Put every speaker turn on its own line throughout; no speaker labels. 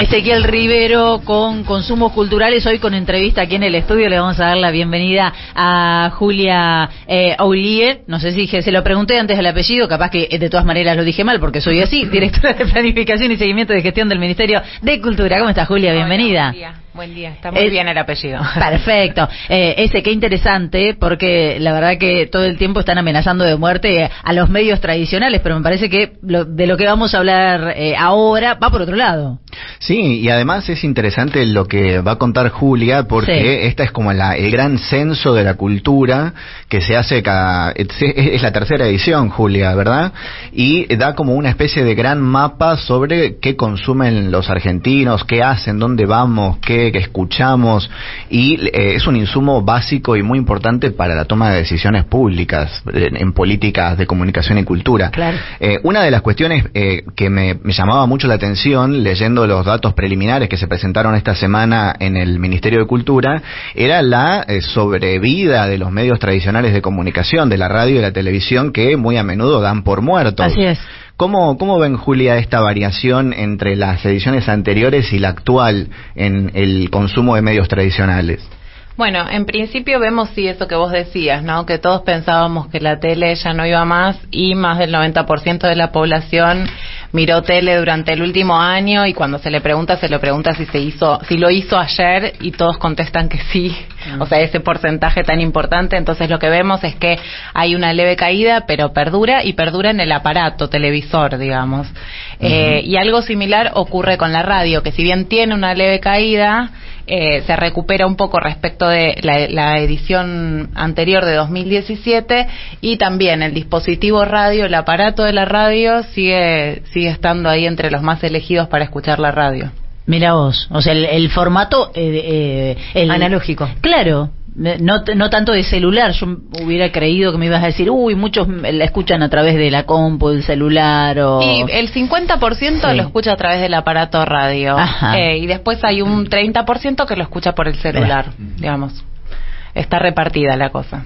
Ezequiel Rivero con Consumos Culturales. Hoy con entrevista aquí en el estudio le vamos a dar la bienvenida a Julia Aulier. No sé si se lo pregunté antes del apellido, capaz que de todas maneras lo dije mal porque soy así, directora de Planificación y Seguimiento de Gestión del Ministerio de Cultura. ¿Cómo estás, Julia? Bienvenida.
Hola, buen día, está muy bien el apellido.
Perfecto. Qué interesante, porque la verdad que todo el tiempo están amenazando de muerte a los medios tradicionales, pero me parece que de lo que vamos a hablar ahora va por otro lado.
Sí, y además es interesante lo que va a contar Julia, porque esta es como el gran censo de la cultura que se hace es la tercera edición, Julia, ¿verdad? Y da como una especie de gran mapa sobre qué consumen los argentinos, qué hacen, dónde vamos, qué escuchamos, y es un insumo básico y muy importante para la toma de decisiones públicas en políticas de comunicación y cultura.
Claro.
Una de las cuestiones que me llamaba mucho la atención leyendo los datos preliminares que se presentaron esta semana en el Ministerio de Cultura era la sobrevida de los medios tradicionales de comunicación, de la radio y la televisión, que muy a menudo dan por muertos.
Así es.
¿Cómo ven, Julia, esta variación entre las ediciones anteriores y la actual en el consumo de medios tradicionales?
Bueno, en principio vemos sí eso que vos decías, ¿no? Que todos pensábamos que la tele ya no iba más y más del 90% de la población miró tele durante el último año, y cuando se le pregunta si lo hizo ayer, y todos contestan que sí. O sea, ese porcentaje tan importante. Entonces lo que vemos es que hay una leve caída, pero perdura en el aparato televisor, digamos. Y algo similar ocurre con la radio, que si bien tiene una leve caída, se recupera un poco respecto de la edición anterior de 2017, y también el dispositivo radio, el aparato de la radio sigue estando ahí entre los más elegidos para escuchar la radio.
Mira vos, o sea, el formato
analógico.
Claro. No tanto de celular. Yo hubiera creído que me ibas a decir, muchos la escuchan a través de la compu, del celular o...
Y el 50% lo escucha a través del aparato radio. Y después hay un 30% que lo escucha por el celular, digamos. Está repartida la cosa.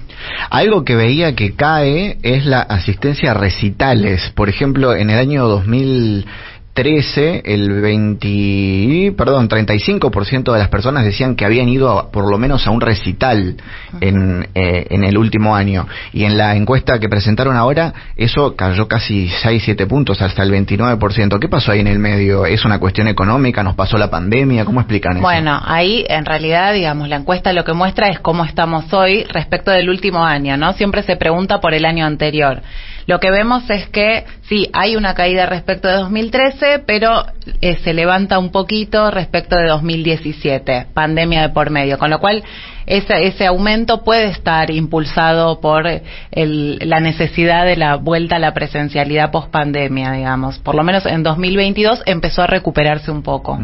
Algo que veía que cae es la asistencia a recitales. Por ejemplo, en el año 2013, el 35% de las personas decían que habían ido por lo menos a un recital en el último año. Y en la encuesta que presentaron ahora, eso cayó casi 6-7 puntos, hasta el 29%. ¿Qué pasó ahí en el medio? ¿Es una cuestión económica? ¿Nos pasó la pandemia? ¿Cómo explican eso?
Bueno, ahí en realidad, digamos, la encuesta lo que muestra es cómo estamos hoy respecto del último año, ¿no? Siempre se pregunta por el año anterior. Lo que vemos es que sí, hay una caída respecto de 2013, pero se levanta un poquito respecto de 2017, pandemia de por medio, con lo cual ese aumento puede estar impulsado por la necesidad de la vuelta a la presencialidad post-pandemia, digamos. Por lo menos en 2022 empezó a recuperarse un poco.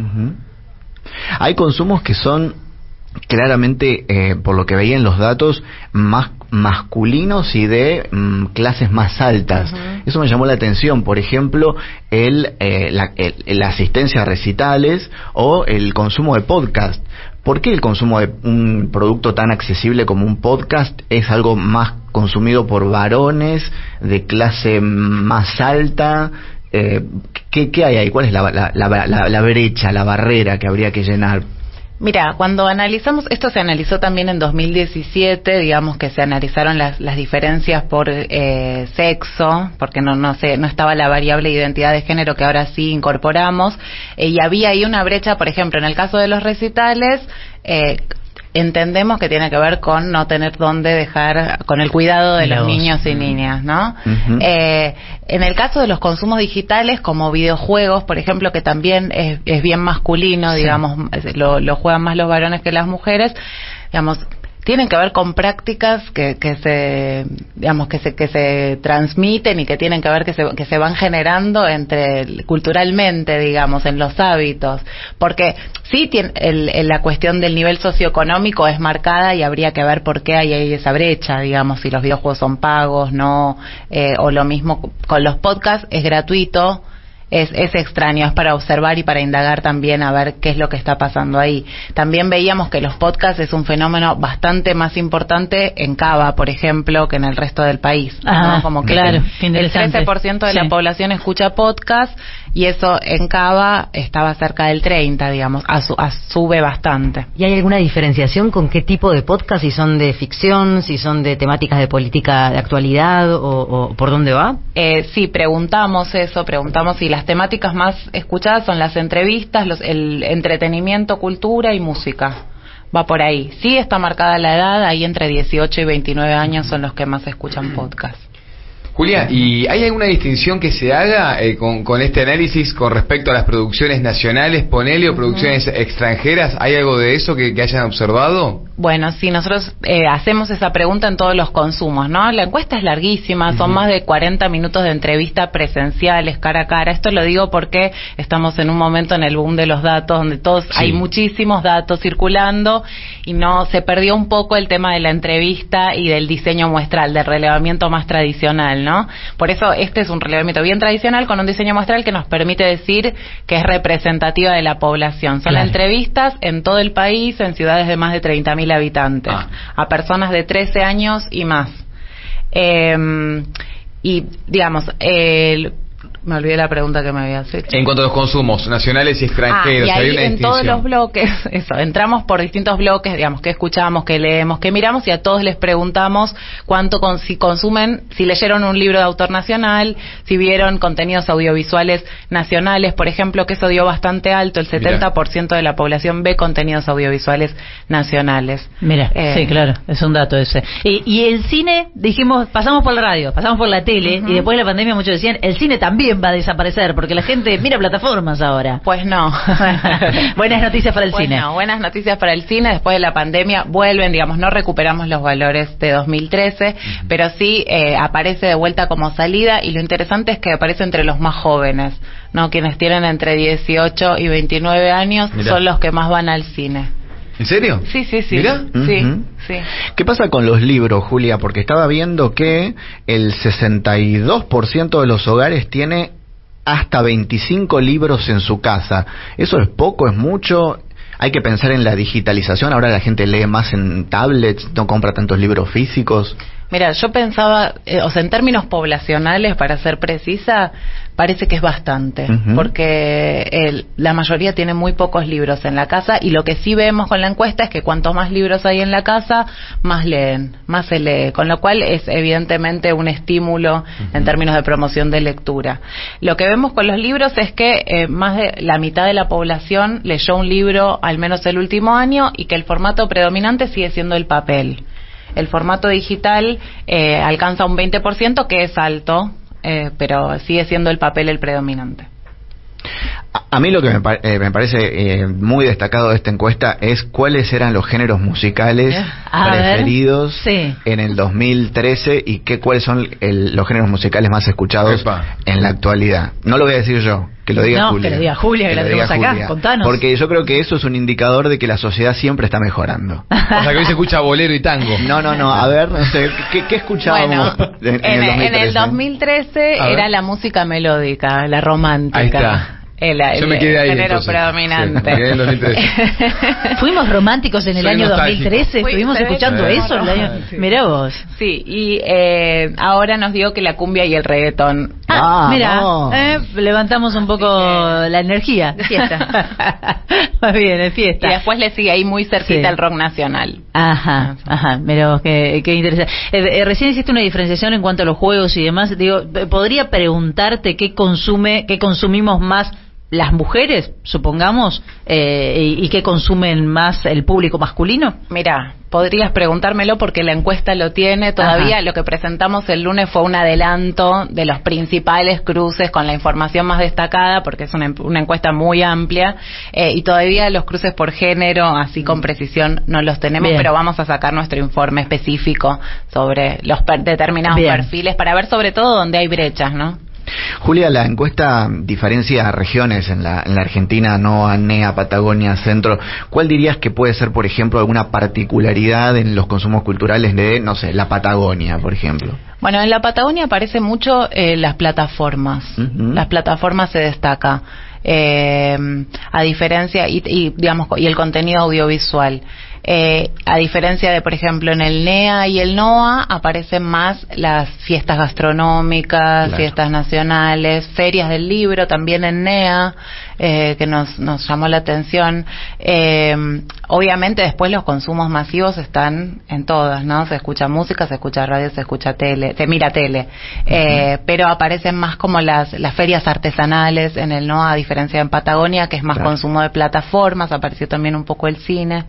Hay consumos que son claramente, por lo que veía en los datos, más masculinos y de clases más altas. Eso me llamó la atención. Por ejemplo, la asistencia a recitales o el consumo de podcast. ¿Por qué el consumo de un producto tan accesible como un podcast es algo más consumido por varones de clase más alta? ¿Qué hay ahí? ¿Cuál es la brecha, la barrera que habría que llenar?
Mira, cuando analizamos, esto se analizó también en 2017, digamos que se analizaron las diferencias por sexo, porque no estaba la variable identidad de género que ahora sí incorporamos, y había ahí una brecha, por ejemplo, en el caso de los recitales, entendemos que tiene que ver con no tener dónde dejar, con el cuidado de los niños y niñas, ¿no? En el caso de los consumos digitales, como videojuegos, por ejemplo, que también es bien masculino, digamos, lo juegan más los varones que las mujeres, digamos, tienen que ver con prácticas que se transmiten y que tienen que ver que se van generando culturalmente, digamos, en los hábitos, porque sí la cuestión del nivel socioeconómico es marcada y habría que ver por qué hay esa brecha, digamos, si los videojuegos son pagos, no, o lo mismo con los podcasts, es gratuito. Es extraño, es para observar y para indagar también a ver qué es lo que está pasando ahí. También veíamos que los podcasts es un fenómeno bastante más importante en Cava, por ejemplo, que en el resto del país, ¿no? Como que
claro,
el 13% de la población escucha podcast, y eso en Cava estaba cerca del 30, digamos, sube bastante.
¿Y hay alguna diferenciación con qué tipo de podcast? Si son de ficción, si son de temáticas de política de actualidad o por dónde va?
Sí, preguntamos si las temáticas más escuchadas son las entrevistas, el entretenimiento, cultura y música. Va por ahí. Sí está marcada la edad, ahí entre 18 y 29 años son los que más escuchan podcast.
Julia, ¿y hay alguna distinción que se haga con este análisis con respecto a las producciones nacionales, ponele, o producciones extranjeras? ¿Hay algo de eso que hayan observado?
Bueno, sí, nosotros hacemos esa pregunta en todos los consumos, ¿no? La encuesta es larguísima, son más de 40 minutos de entrevista presenciales, cara a cara. Esto lo digo porque estamos en un momento en el boom de los datos, donde hay muchísimos datos circulando y no se perdió un poco el tema de la entrevista y del diseño muestral, del relevamiento más tradicional, ¿no? Por eso este es un relevamiento bien tradicional con un diseño muestral que nos permite decir que es representativa de la población. Son entrevistas en todo el país, en ciudades de más de 30.000 habitantes, a personas de 13 años y más. Y digamos, me olvidé la pregunta que me habías hecho.
En cuanto a los consumos nacionales y extranjeros,
y ahí
hay una
en
distinción.
todos los bloques, entramos por distintos bloques, digamos, que escuchamos, que leemos, que miramos, y a todos les preguntamos si consumen, si leyeron un libro de autor nacional, si vieron contenidos audiovisuales nacionales, por ejemplo, que eso dio bastante alto, el 70% de la población ve contenidos audiovisuales nacionales.
Mira, sí, claro, es un dato ese. Y el cine, dijimos, pasamos por la radio, pasamos por la tele, y después de la pandemia muchos decían, el cine también va a desaparecer, porque la gente mira plataformas ahora.
Pues no.
Buenas noticias para el cine.
No, buenas noticias para el cine. Después de la pandemia vuelven, digamos, no recuperamos los valores de 2013, pero sí aparece de vuelta como salida, y lo interesante es que aparece entre los más jóvenes, ¿no? Quienes tienen entre 18 y 29 años son los que más van al cine.
¿En serio?
Sí.
¿Mirá?
Sí.
¿Qué pasa con los libros, Julia? Porque estaba viendo que el 62% de los hogares tiene hasta 25 libros en su casa. ¿Eso es poco, es mucho? Hay que pensar en la digitalización. Ahora la gente lee más en tablets, no compra tantos libros físicos.
Mira, yo pensaba, en términos poblacionales, para ser precisa, parece que es bastante, porque la mayoría tiene muy pocos libros en la casa, y lo que sí vemos con la encuesta es que cuanto más libros hay en la casa, más leen, más se lee, con lo cual es evidentemente un estímulo en términos de promoción de lectura. Lo que vemos con los libros es que más de la mitad de la población leyó un libro al menos el último año, y que el formato predominante sigue siendo el papel. El formato digital alcanza un 20%, que es alto, pero sigue siendo el papel el predominante.
A mí lo que me parece muy destacado de esta encuesta es cuáles eran los géneros musicales preferidos en el 2013 y cuáles son los géneros musicales más escuchados en la actualidad. No lo voy a decir yo, que lo diga Julia.
Que lo diga Julia, que la tenemos acá, contanos.
Porque yo creo que eso es un indicador de que la sociedad siempre está mejorando.
O sea, que hoy se escucha bolero y tango.
No, a ver, no sé, ¿qué escuchábamos en el 2013?
En el 2013 era la música melódica, la romántica.
Ahí está.
Yo
me quedé ahí,
género
entonces.
Predominante.
Sí, me quedé en 2013.
Fuimos románticos en el año
nostálgico.
2013, estuvimos escuchando eso en el año... Mirá vos.
Sí, y ahora nos dio que la cumbia y el reggaetón.
Mira, levantamos un poco la energía.
Fiesta.
Más bien, es fiesta.
Y después le sigue ahí muy cerquita el rock nacional.
Ajá, mira vos, qué interesante. Recién hiciste una diferenciación en cuanto a los juegos y demás. Digo, podría preguntarte qué consumimos más las mujeres, supongamos, y qué consumen más el público masculino.
Mira, podrías preguntármelo porque la encuesta lo tiene todavía. Ajá. Lo que presentamos el lunes fue un adelanto de los principales cruces con la información más destacada, porque es una encuesta muy amplia, y todavía los cruces por género, así con precisión, no los tenemos. Bien. Pero vamos a sacar nuestro informe específico sobre los determinados perfiles para ver sobre todo dónde hay brechas, ¿no?
Julia, la encuesta diferencia regiones en la Argentina, NOA, NEA, Patagonia, Centro. ¿Cuál dirías que puede ser, por ejemplo, alguna particularidad en los consumos culturales de, no sé, la Patagonia, por ejemplo?
Bueno, en la Patagonia aparece mucho las plataformas. Las plataformas se destaca. A diferencia y el contenido audiovisual. A diferencia de, por ejemplo, en el NEA y el NOA aparecen más las fiestas gastronómicas,
Claro.
fiestas nacionales, ferias del libro, también en NEA, que nos llamó la atención. Obviamente después los consumos masivos están en todas, ¿no? Se escucha música, se escucha radio, se escucha tele, se mira tele, pero aparecen más como las ferias artesanales en el NOA, a diferencia en Patagonia, que es más
Claro.
consumo de plataformas, apareció también un poco el cine.